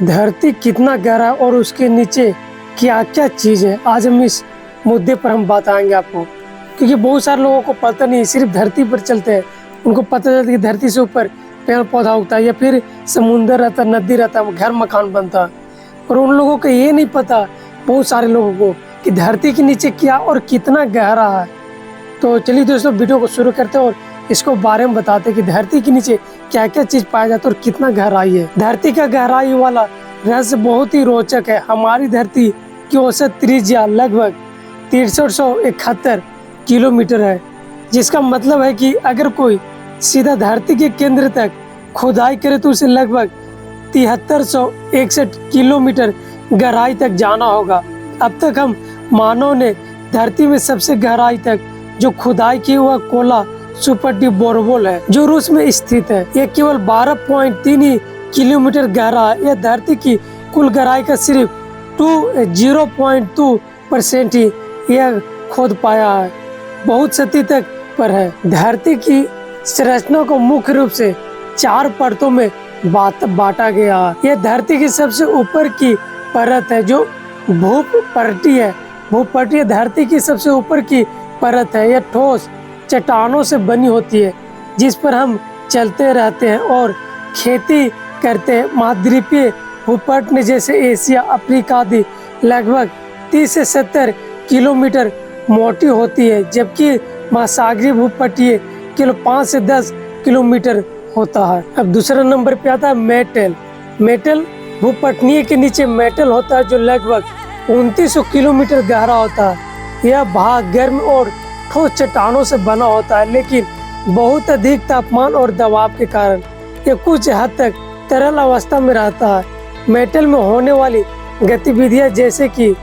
धरती कितना गहरा है और उसके नीचे क्या क्या चीज़ है, आज हम इस मुद्दे पर हम बताएंगे आपको। क्योंकि बहुत सारे लोगों को पता नहीं, सिर्फ धरती पर चलते हैं, उनको पता चलता है कि धरती से ऊपर पेड़ पौधा उगता है या फिर समुंदर रहता, नदी रहता, घर मकान बनता। और उन लोगों को ये नहीं पता, बहुत सारे लोगों को, कि धरती के नीचे क्या और कितना गहरा है। तो चलिए दोस्तों, वीडियो को शुरू करते हैं और इसको बारे में बताते हैं कि धरती के नीचे क्या क्या चीज पाया जाता है और कितना गहराई है। धरती का गहराई वाला रहस्य बहुत ही रोचक है। हमारी धरती की औसत त्रिज्या लगभग 6371 किलोमीटर है, जिसका मतलब है कि अगर कोई सीधा धरती के केंद्र तक खुदाई करे तो उसे लगभग 7361 किलोमीटर गहराई तक जाना होगा। अब तक हम मानव ने धरती में सबसे गहराई तक जो खुदाई की हुआ कोला सुपर डीप बोरहोल है, जो रूस में स्थित है। यह केवल 12.3 ही किलोमीटर गहरा है। यह धरती की कुल गहराई का सिर्फ 0.2% ही यह खोद पाया है, बहुत सतह तक पर है। धरती की संरचना को मुख्य रूप से 4 परतों में बांटा गया है। यह धरती की सबसे ऊपर की परत है जो भूपर्टी है। भूपर्टी धरती की सबसे ऊपर की परत है। यह ठोस चट्टानों से बनी होती है जिस पर हम चलते रहते हैं और खेती करते हैं। महाद्वीपीय भूपट ने जैसे एशिया, अफ्रीका आदि लगभग 30 से 70 किलोमीटर मोटी होती है, जबकि महासागरीय भूपटीय केवल 5 से 10 किलोमीटर होता है। अब दूसरा नंबर पे आता है मेटल। मेटल भूपटनीय के नीचे मेटल होता है जो लगभग 2900 किलोमीटर गहरा होता है। यह भाग गर्म और ठोस चट्टानों से बना होता है, लेकिन बहुत अधिक तापमान और दबाव के कारण यह कुछ हद तक तरल अवस्था में रहता है। मेटल में होने वाली गतिविधियां जैसे कि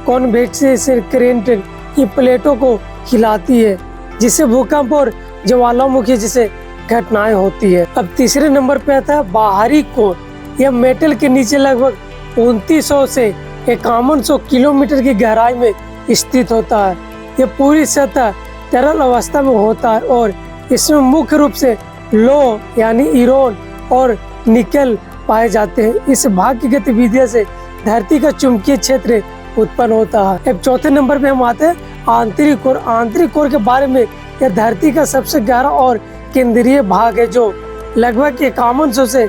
कॉन्वेक्शन करंट इन प्लेटों को हिलाती है, जिससे भूकंप और ज्वालामुखी जैसे घटनाएं होती है। अब तीसरे नंबर पे आता है बाहरी कोर। यह मेटल के नीचे लगभग 2900 से 5100 किलोमीटर की गहराई में स्थित होता है। यह पूरी सतह तरल अवस्था में होता है और इसमें मुख्य रूप से लौह यानी ईरोन और निकल पाए जाते हैं। इस भाग की गतिविधियों से धरती का चुंबकीय क्षेत्र उत्पन्न होता है। अब चौथे नंबर पे हम आते हैं आंतरिक कोर। आंतरिक कोर के बारे में, यह धरती का सबसे गहरा और केंद्रीय भाग है जो लगभग 5100 से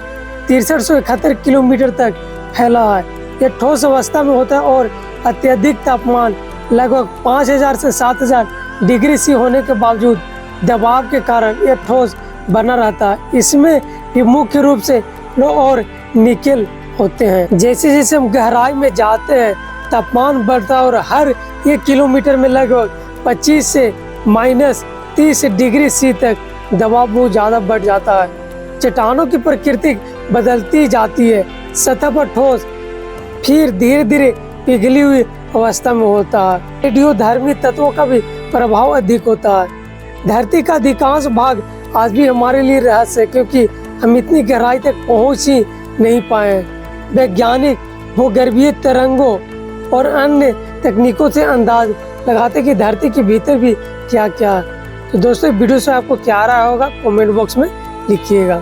6371 किलोमीटर तक फैला है। यह ठोस अवस्था में होता है और अत्यधिक तापमान लगभग 5000 से 7000 डिग्री सी होने के बावजूद दबाव के कारण यह ठोस बना रहता है। इसमें भी मुख्य रूप से लौह और निकल होते हैं। जैसे जैसे हम गहराई में जाते हैं, तापमान बढ़ता है और हर 1 किलोमीटर में लगभग 25 से -30 डिग्री सी तक दबाव बहुत ज़्यादा बढ़ जाता है। चट्टानों की प्रकृति बदलती जाती है। सतह पर ठोस, फिर धीरे धीरे पिघली हुई अवस्था में होता है। रेडियोधर्मी तत्वों का भी प्रभाव अधिक होता है। धरती का अधिकांश भाग आज भी हमारे लिए रहस्य है, क्योंकि हम इतनी गहराई तक पहुंच ही नहीं पाए। वैज्ञानिक भूगर्भीय तरंगों और अन्य तकनीकों से अंदाज लगाते कि धरती के भीतर भी क्या क्या है। तो दोस्तों, वीडियो से आपको क्या रहा होगा कमेंट बॉक्स में लिखिएगा।